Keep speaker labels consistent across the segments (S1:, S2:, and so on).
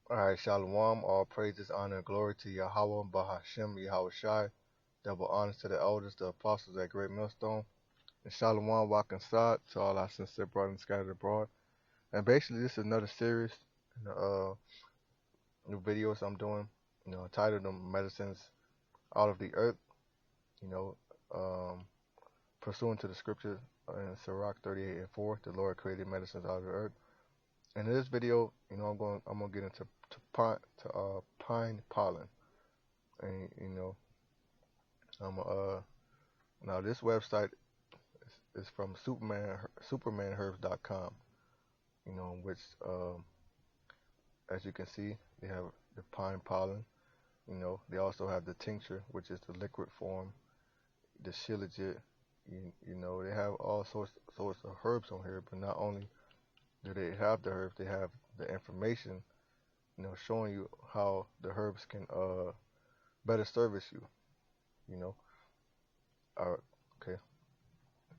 S1: Alright, Shalom, all praises, honor, and glory to Yahawashi, bahasham, Yahawashi, double honors to the elders, the apostles at Great Millstone, and Shalom, walking side to all our sincere brothers scattered abroad. And basically, this is another series, new videos I'm doing, titled them Medicines Out of the Earth, you know, um, pursuant to the scripture in Sirach 38:4, the Lord created medicines out of the earth. And in this video, I'm gonna get into pine pollen, and I'm now this website is from supermanherbs.com, which as you can see, they have the pine pollen. They also have the tincture, which is the liquid form, the shilajit. They have all sorts of herbs on here, but not only do they have the herbs, they have the information, showing you how the herbs can better service you. You know, okay.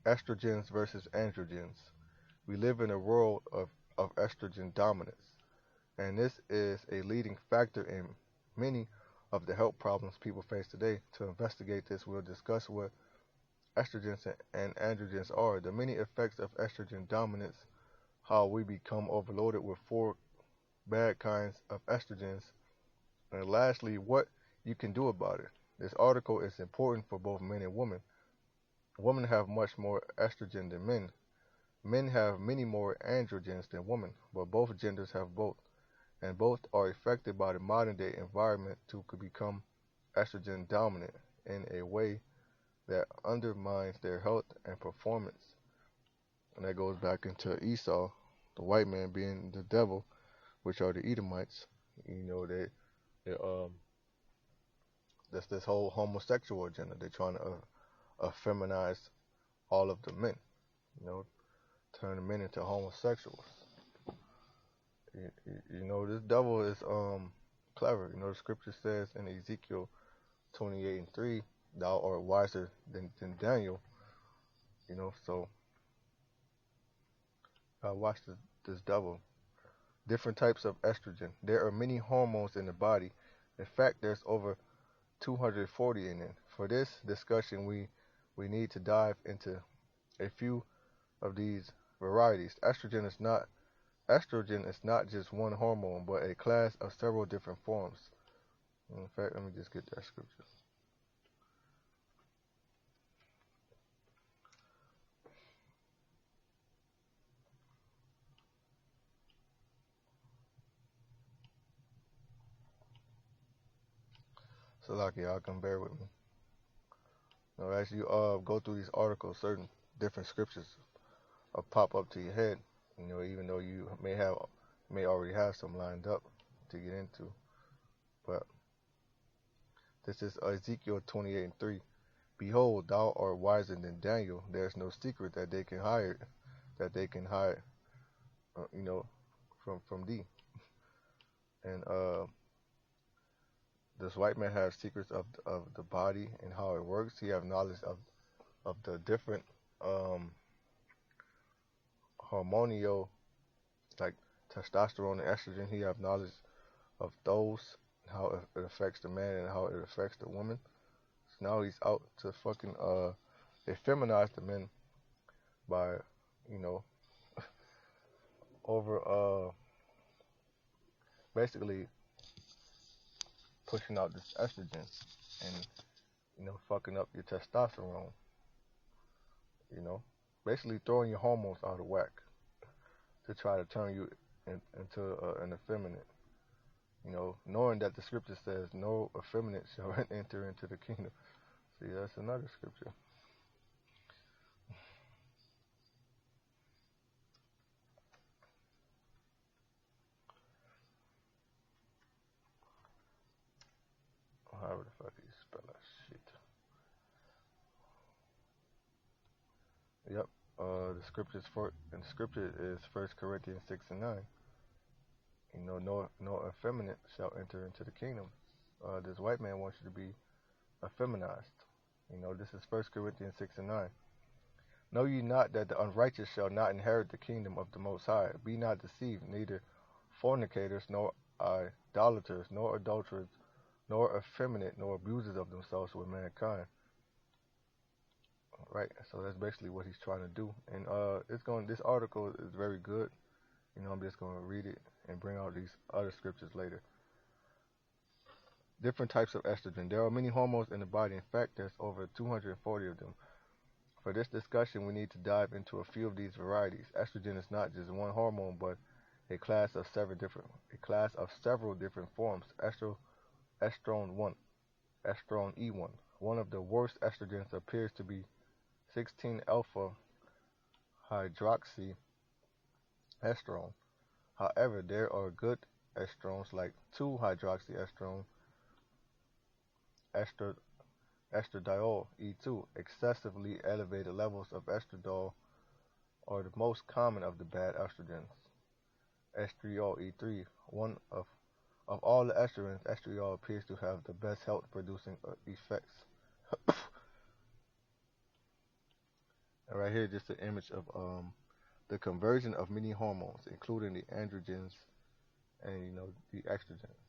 S1: Estrogens versus androgens. We live in a world of estrogen dominance, and this is a leading factor in many of the health problems people face today. To investigate this, we'll discuss what estrogens and androgens are, the many effects of estrogen dominance, how we become overloaded with four bad kinds of estrogens, and lastly, what you can do about it. This article is important for both men and women. Women have much more estrogen than men. Men have many more androgens than women, but both genders have both, and both are affected by the modern day environment to become estrogen dominant in a way that undermines their health and performance. And that goes back into Esau, the white man being the devil, which are the Edomites. They that's this whole homosexual agenda. They're trying to feminize all of the men, you know, turn the men into homosexuals. This devil is clever. The scripture says in Ezekiel 28:3, thou art wiser than Daniel. So watch this devil. Different types of estrogen. There are many hormones in the body. In fact, there's over 240 in it. For this discussion, we need to dive into a few of these varieties. Estrogen is not just one hormone, but a class of several different forms. In fact, let me just get that scripture. So like y'all can bear with me. As you go through these articles, certain different scriptures pop up to your head. Even though you may already have some lined up to get into. But this is Ezekiel 28:3. Behold, thou art wiser than Daniel. There is no secret that they can hide, you know, from thee. And this white man has secrets of the body and how it works. He have knowledge of the different hormonal, like testosterone and estrogen. He have knowledge of those, how it affects the man and how it affects the woman. So now he's out to fucking feminize the men by, you know, over basically pushing out this estrogen and fucking up your testosterone. You know, basically throwing your hormones out of whack to try to turn you into an effeminate. Knowing that the scripture says no effeminate shall enter into the kingdom. See, that's another scripture. However the fuck you spell that shit. Yep. The scripture is 1 Corinthians 6:9. No effeminate shall enter into the kingdom. This white man wants you to be effeminized. This is 1 Corinthians 6:9. Know ye not that the unrighteous shall not inherit the kingdom of the Most High? Be not deceived, neither fornicators, nor idolaters, nor adulterers, nor effeminate, nor abusers of themselves with mankind. Right. So that's basically what he's trying to do. And it's going. This article is very good. I'm just going to read it and bring out these other scriptures later. Different types of estrogen. There are many hormones in the body. In fact, there's over 240 of them. For this discussion, we need to dive into a few of these varieties. Estrogen is not just one hormone, but a class of several different forms. Estrone 1, estrone E1. One of the worst estrogens appears to be 16 alpha hydroxy estrone. However, there are good estrones like 2 hydroxyestrone, ester, estradiol E2. Excessively elevated levels of estradiol are the most common of the bad estrogens. Estriol E3, one of all the estrogens, estriol appears to have the best health producing effects. And right here, just an image of the conversion of many hormones, including the androgens and the estrogens.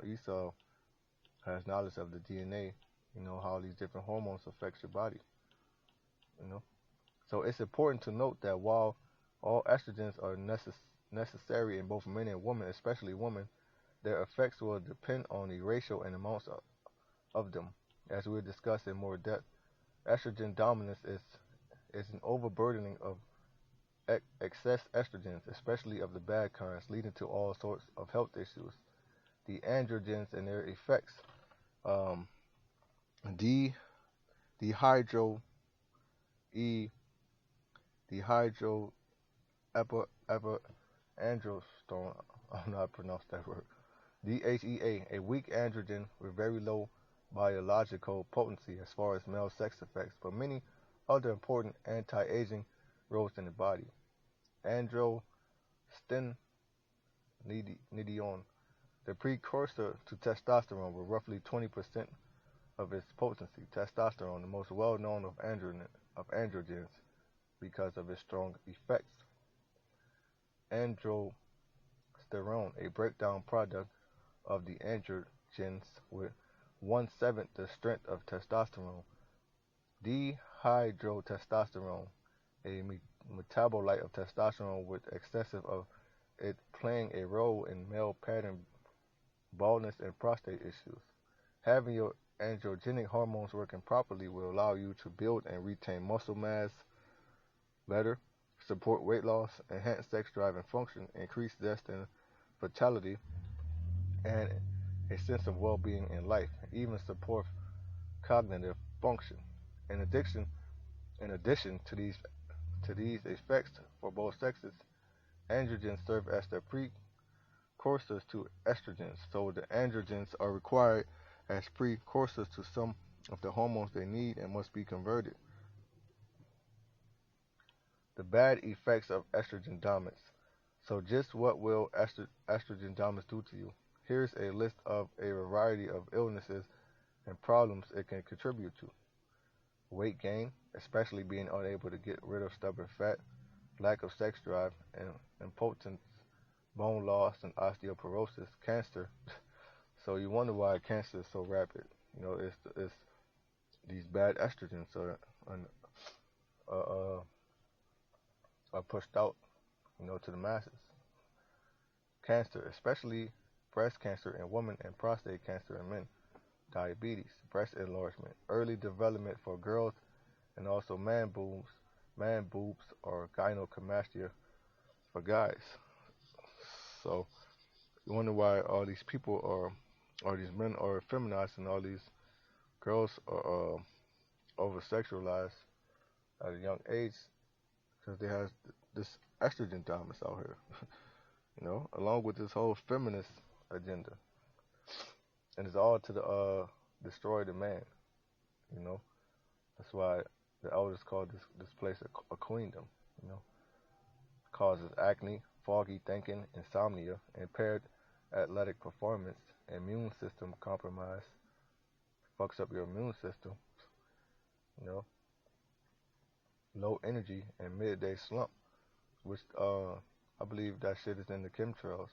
S1: Esau has knowledge of the DNA. How these different hormones affect your body. So it's important to note that while all estrogens are necessary in both men and women, especially women, their effects will depend on the ratio and amounts of them, as we'll discuss in more depth. Estrogen dominance is an overburdening of excess estrogens, especially of the bad kinds, leading to all sorts of health issues. The androgens and their effects, um, dehydro e dehydro androsterone. I don't know how to pronounce that word. DHEA, a weak androgen with very low biological potency as far as male sex effects, but many other important anti-aging roles in the body. Androstenedione, the precursor to testosterone, with roughly 20% of its potency. Testosterone, the most well-known of androgens, because of its strong effects. Androsterone, a breakdown product of the androgens with 1/7 the strength of testosterone. Dihydrotestosterone, a metabolite of testosterone with excessive of it playing a role in male pattern baldness and prostate issues. Having your androgenic hormones working properly will allow you to build and retain muscle mass better, support weight loss, enhance sex drive and function, increase zest and vitality, and a sense of well-being in life, even support cognitive function. In addition to these effects for both sexes, androgens serve as the precursors to estrogens, so the androgens are required as precursors to some of the hormones they need and must be converted. The bad effects of estrogen dominance. So just what will estrogen dominance do to you? Here's a list of a variety of illnesses and problems it can contribute to. Weight gain, especially being unable to get rid of stubborn fat, lack of sex drive, and impotence, bone loss, and osteoporosis. Cancer. So you wonder why cancer is so rapid. It's these bad estrogens uh, are pushed out, to the masses. Cancer, especially breast cancer in women and prostate cancer in men. Diabetes, breast enlargement, early development for girls, and also man boobs, or gynecomastia for guys. So you wonder why all these these men are feminized, and all these girls are over sexualized at a young age, because they have this estrogen dominance out here, along with this whole feminist agenda, and it's all to destroy the man. That's why the elders called this place a queendom. Causes acne, foggy thinking, insomnia, impaired athletic performance, immune system compromise, fucks up your immune system, low energy and midday slump, which I believe that shit is in the chemtrails.